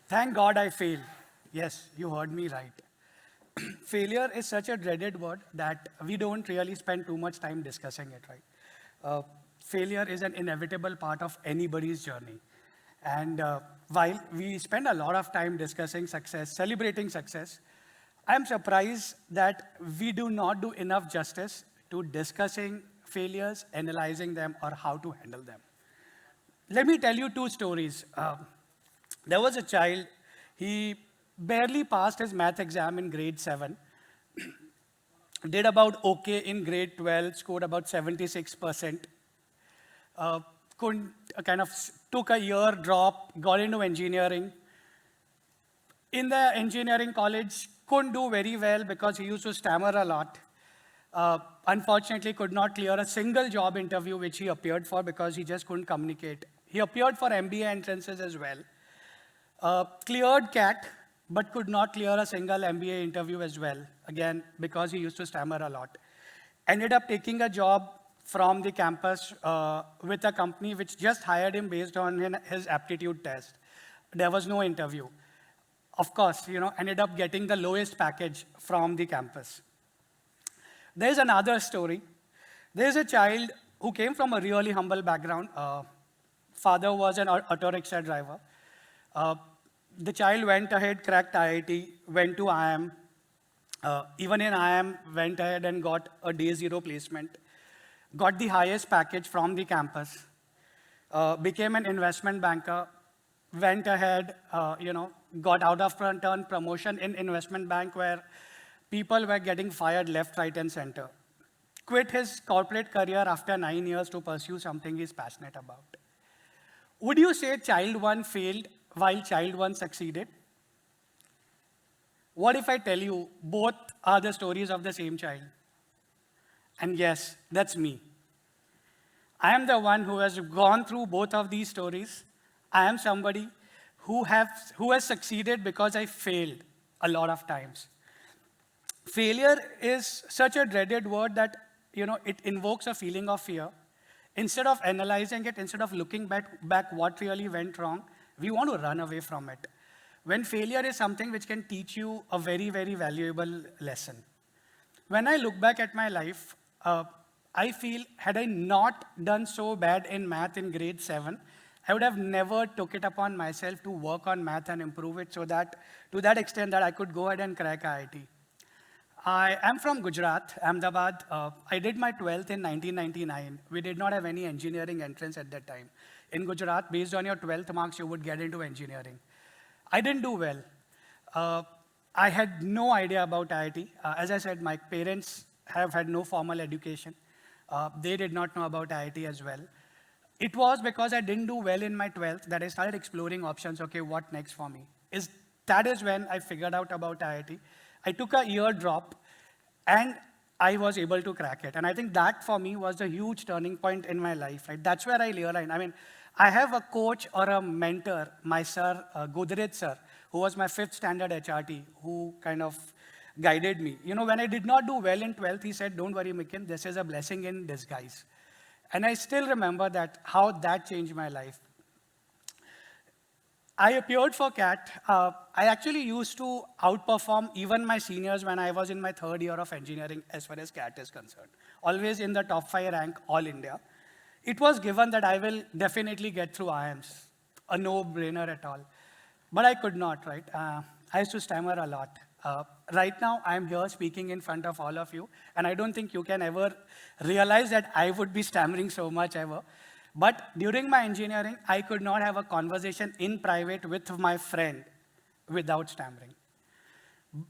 Thank God I failed. Yes, you heard me right. Failure is such a dreaded word that we don't really spend too much time discussing it, right? Uh, Failure is an inevitable part of anybody's journey. And while we spend a lot of time discussing success, celebrating success, I'm surprised that we do not do enough justice to discussing failures, analyzing them, or how to handle them. Let me tell you two stories. There was a child, he barely passed his math exam in grade 7, did about okay in grade 12, scored about 76%, uh, couldn't, kind of took a year drop, got into engineering. In the engineering college, couldn't do very well because he used to stammer a lot. Unfortunately, could not clear a single job interview which he appeared for because he just couldn't communicate. He appeared for MBA entrances as well. Cleared CAT, but could not clear a single MBA interview as well, again, because he used to stammer a lot. Ended up taking a job from the campus with a company which just hired him based on his aptitude test. There was no interview. Of course, ended up getting the lowest package from the campus. There's another story. There's a child who came from a really humble background. Father was an auto rickshaw driver. The child went ahead, cracked IIT, went to IIM. Even in IIM, went ahead and got a day zero placement. Got the highest package from the campus. Became an investment banker. Went ahead, got out of turn promotion in investment bank where people were getting fired left, right, and center. Quit his corporate career after 9 years to pursue something he's passionate about. Would you say child one failed while child one succeeded? What if I tell you both are the stories of the same child? And yes, that's me. I am the one who has gone through both of these stories. I am somebody who has succeeded because I failed a lot of times. Failure is such a dreaded word that it invokes a feeling of fear. Instead of analyzing it, instead of looking back what really went wrong, we want to run away from it. When failure is something which can teach you a very, very valuable lesson. When I look back at my life, I feel had I not done so bad in math in grade 7, I would have never took it upon myself to work on math and improve it so that to that extent that I could go ahead and crack IIT. I am from Gujarat, Ahmedabad. I did my 12th in 1999. We did not have any engineering entrance at that time. In Gujarat, based on your 12th marks, you would get into engineering. I didn't do well. I had no idea about IIT. As I said, my parents have had no formal education. They did not know about IIT as well. It was because I didn't do well in my 12th that I started exploring options, okay, what next for me? That is when I figured out about IIT. I took a year drop, and I was able to crack it. And I think that, for me, was a huge turning point in my life. Right? That's where I realized, I have a coach or a mentor, my sir, Godrej sir, who was my 5th standard HRT, who kind of guided me. When I did not do well in 12th, he said, don't worry, Mikin, this is a blessing in disguise. And I still remember how that changed my life. I appeared for CAT. I actually used to outperform even my seniors when I was in my 3rd year of engineering as far as CAT is concerned. Always in the top 5 rank, all India. It was given that I will definitely get through IIMs, a no-brainer at all. But I could not, right? I used to stammer a lot. Right now, I'm here speaking in front of all of you, and I don't think you can ever realize that I would be stammering so much ever. But during my engineering, I could not have a conversation in private with my friend without stammering.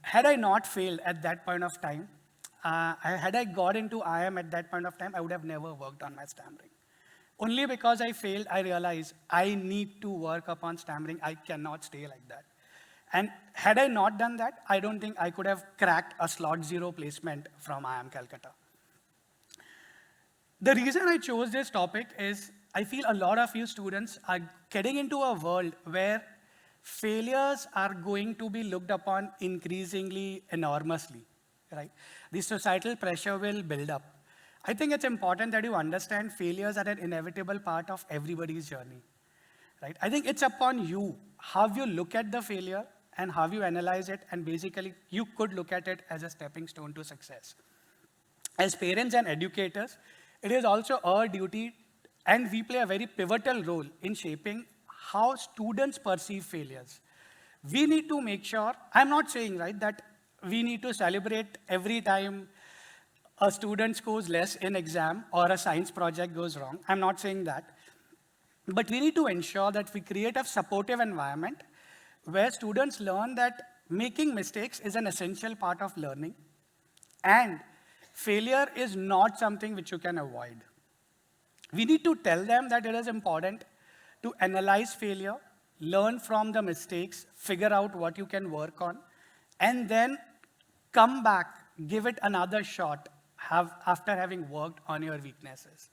Had I not failed at that point of time, had I got into IIM at that point of time, I would have never worked on my stammering. Only because I failed, I realized I need to work upon stammering. I cannot stay like that. And had I not done that, I don't think I could have cracked a slot 0 placement from IIM Calcutta. The reason I chose this topic is I feel a lot of you students are getting into a world where failures are going to be looked upon increasingly enormously, right? The societal pressure will build up. I think it's important that you understand failures are an inevitable part of everybody's journey. right? I think it's upon you, how you look at the failure and how you analyze it, and basically you could look at it as a stepping stone to success. As parents and educators, it is also our duty, and we play a very pivotal role in shaping how students perceive failures. We need to make sure, I'm not saying, right, that we need to celebrate every time a student scores less in exam or a science project goes wrong. I'm not saying that. But we need to ensure that we create a supportive environment where students learn that making mistakes is an essential part of learning, and failure is not something which you can avoid. We need to tell them that it is important to analyze failure, learn from the mistakes, figure out what you can work on, and then come back, give it another shot after having worked on your weaknesses.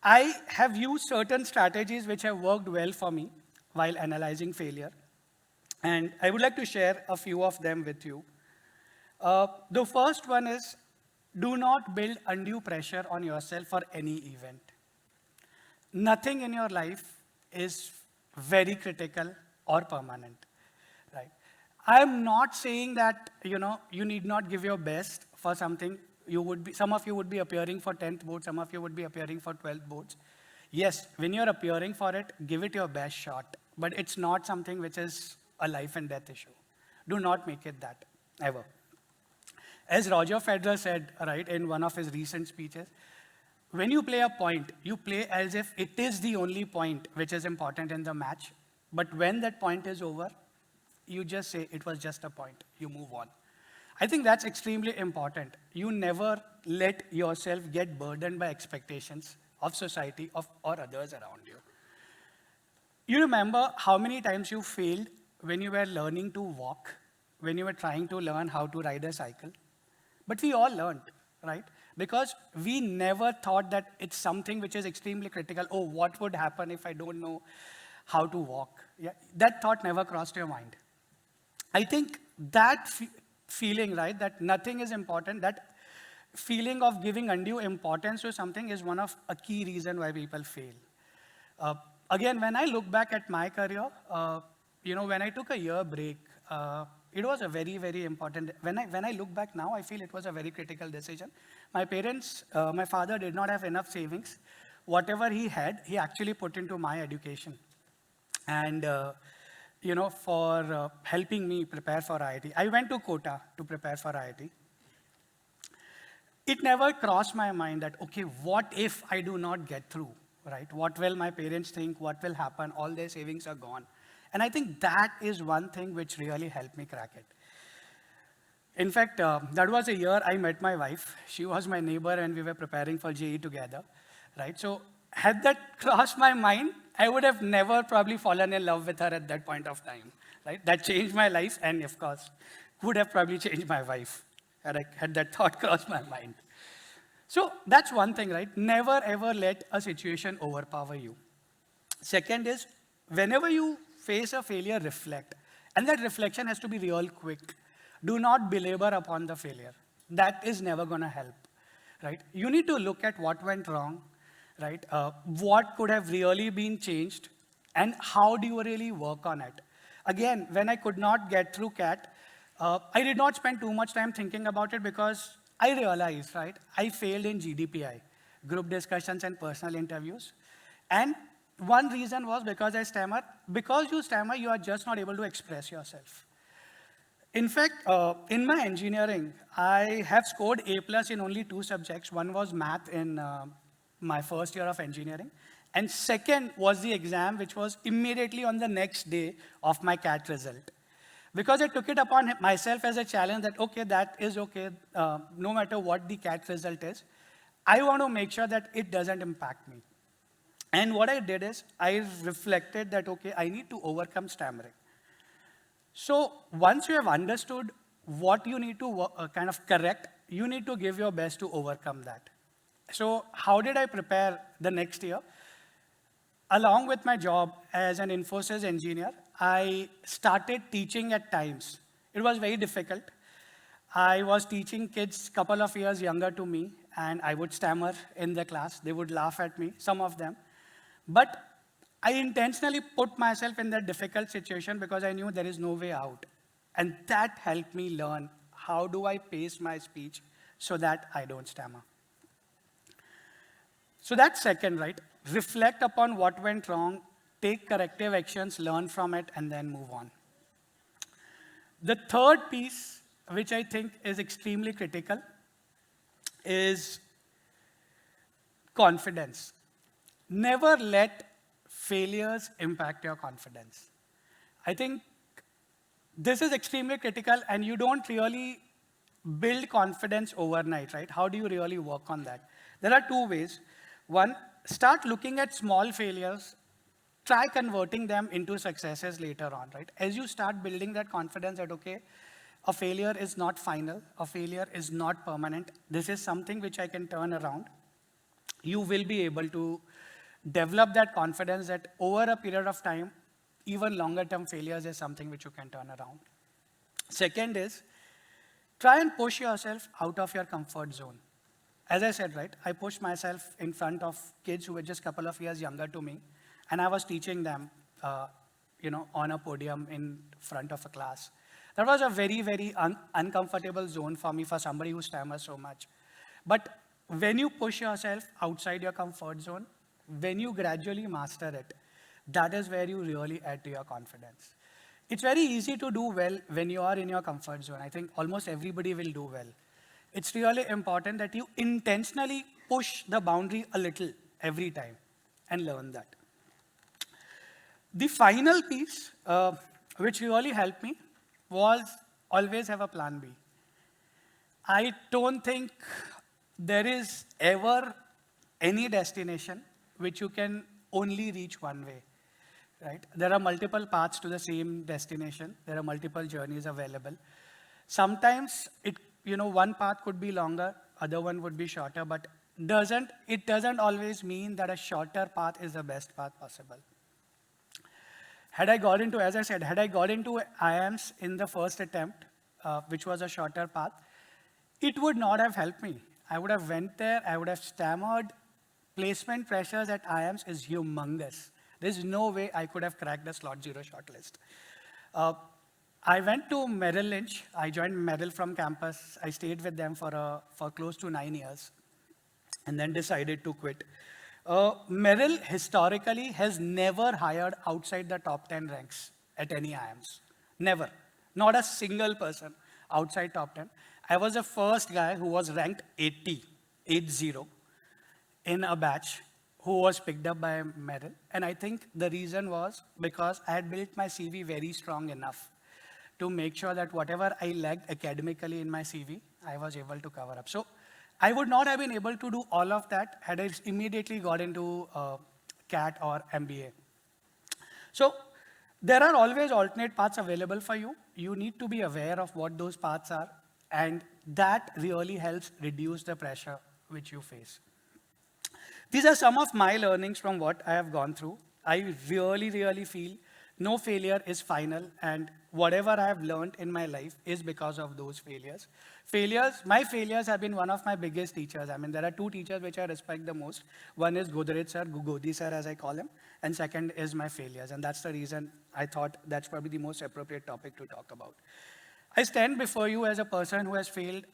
I have used certain strategies which have worked well for me while analyzing failure, and I would like to share a few of them with you. The first one is, do not build undue pressure on yourself for any event. Nothing in your life is very critical or permanent, right? I'm not saying that, you need not give your best for something. Some of you would be appearing for 10th board, some of you would be appearing for 12th boards. Yes, when you're appearing for it, give it your best shot, but it's not something which is a life and death issue. Do not make it that, ever. As Roger Federer said, right, in one of his recent speeches, when you play a point, you play as if it is the only point which is important in the match, but when that point is over, you just say it was just a point, you move on. I think that's extremely important. You never let yourself get burdened by expectations of society or others around you. You remember how many times you failed when you were learning to walk, when you were trying to learn how to ride a cycle? But we all learned, right? Because we never thought that it's something which is extremely critical. Oh, what would happen if I don't know how to walk? Yeah, that thought never crossed your mind. I think that feeling, right, that nothing is important, that feeling of giving undue importance to something is one of a key reason why people fail. Again, when I look back at my career, when I took a year break, it was a very, very important. When I look back now, I feel it was a very critical decision. My parents, my father did not have enough savings. Whatever he had, he actually put into my education. And for helping me prepare for IIT. I went to Kota to prepare for IIT. It never crossed my mind that, okay, what if I do not get through, right? What will my parents think? What will happen? All their savings are gone. And I think that is one thing which really helped me crack it. In fact, that was a year I met my wife. She was my neighbor and we were preparing for JEE together, right? So had that crossed my mind, I would have never probably fallen in love with her at that point of time, right? That changed my life, and of course, would have probably changed my wife had that thought crossed my mind. So that's one thing, right? Never ever let a situation overpower you. Second is, whenever you face a failure, reflect. And that reflection has to be real quick. Do not belabor upon the failure. That is never going to help, right? You need to look at what went wrong, right? What could have really been changed, and how do you really work on it? Again, when I could not get through CAT, I did not spend too much time thinking about it because I realized, right, I failed in GDPI, group discussions and personal interviews. And one reason was because I stammer. Because you stammer, you are just not able to express yourself. In fact, in my engineering, I have scored A+ in only 2 subjects. One was math in my first year of engineering. And second was the exam, which was immediately on the next day of my CAT result. Because I took it upon myself as a challenge that, okay, that is okay, no matter what the CAT result is, I want to make sure that it doesn't impact me. And what I did is, I reflected that, okay, I need to overcome stammering. So once you have understood what you need to kind of correct, you need to give your best to overcome that. So how did I prepare the next year? Along with my job as an Infosys engineer, I started teaching at times. It was very difficult. I was teaching kids a couple of years younger to me, and I would stammer in the class. They would laugh at me, some of them. But I intentionally put myself in that difficult situation because I knew there is no way out. And that helped me learn how do I pace my speech so that I don't stammer. So that's second, right? Reflect upon what went wrong, take corrective actions, learn from it, and then move on. The third piece, which I think is extremely critical, is confidence. Never let failures impact your confidence. I think this is extremely critical, and you don't really build confidence overnight, right? How do you really work on that? There are two ways. One, start looking at small failures, try converting them into successes later on, right? As you start building that confidence that, okay, a failure is not final, a failure is not permanent, this is something which I can turn around, you will be able to develop that confidence that over a period of time, even longer term failures is something which you can turn around. Second is, try and push yourself out of your comfort zone. As I said, right, I pushed myself in front of kids who were just a couple of years younger to me, and I was teaching them, on a podium in front of a class. That was a very, very uncomfortable zone for me, for somebody who stammers so much. But when you push yourself outside your comfort zone, when you gradually master it, that is where you really add to your confidence. It's very easy to do well when you are in your comfort zone. I think almost everybody will do well. It's really important that you intentionally push the boundary a little every time and learn that. The final piece, which really helped me, was always have a plan B. I don't think there is ever any destination which you can only reach one way, right? There are multiple paths to the same destination. There are multiple journeys available. Sometimes one path could be longer, other one would be shorter, but it doesn't always mean that a shorter path is the best path possible. Had I got into IIMs in the first attempt, which was a shorter path, it would not have helped me. I would have went there, I would have stammered. Placement pressures at IIMs is humongous. There's no way I could have cracked the slot 0 shortlist. I went to Merrill Lynch. I joined Merrill from campus. I stayed with them for close to 9 years and then decided to quit. Merrill historically has never hired outside the top 10 ranks at any IIMs. Never. Not a single person outside top 10. I was the first guy who was ranked 80 in a batch who was picked up by Merrill. And I think the reason was because I had built my CV very strong enough to make sure that whatever I lacked academically in my CV, I was able to cover up. So I would not have been able to do all of that had I immediately got into CAT or MBA. So there are always alternate paths available for you. You need to be aware of what those paths are, and that really helps reduce the pressure which you face. These are some of my learnings from what I have gone through. I really, really feel no failure is final, and whatever I have learned in my life is because of those failures. My failures have been one of my biggest teachers. I mean, there are two teachers which I respect the most. One is Godrej sir, Godi sir as I call him, and second is my failures. And that's the reason I thought that's probably the most appropriate topic to talk about. I stand before you as a person who has failed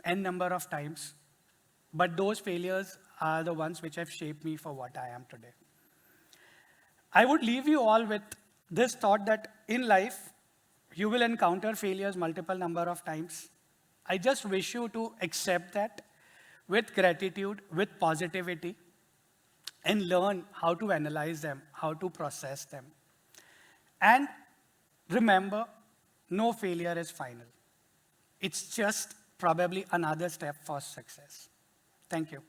n number of times, but those failures are the ones which have shaped me for what I am today. I would leave you all with this thought that in life, you will encounter failures multiple number of times. I just wish you to accept that with gratitude, with positivity, and learn how to analyze them, how to process them. And remember, no failure is final. It's just probably another step for success. Thank you.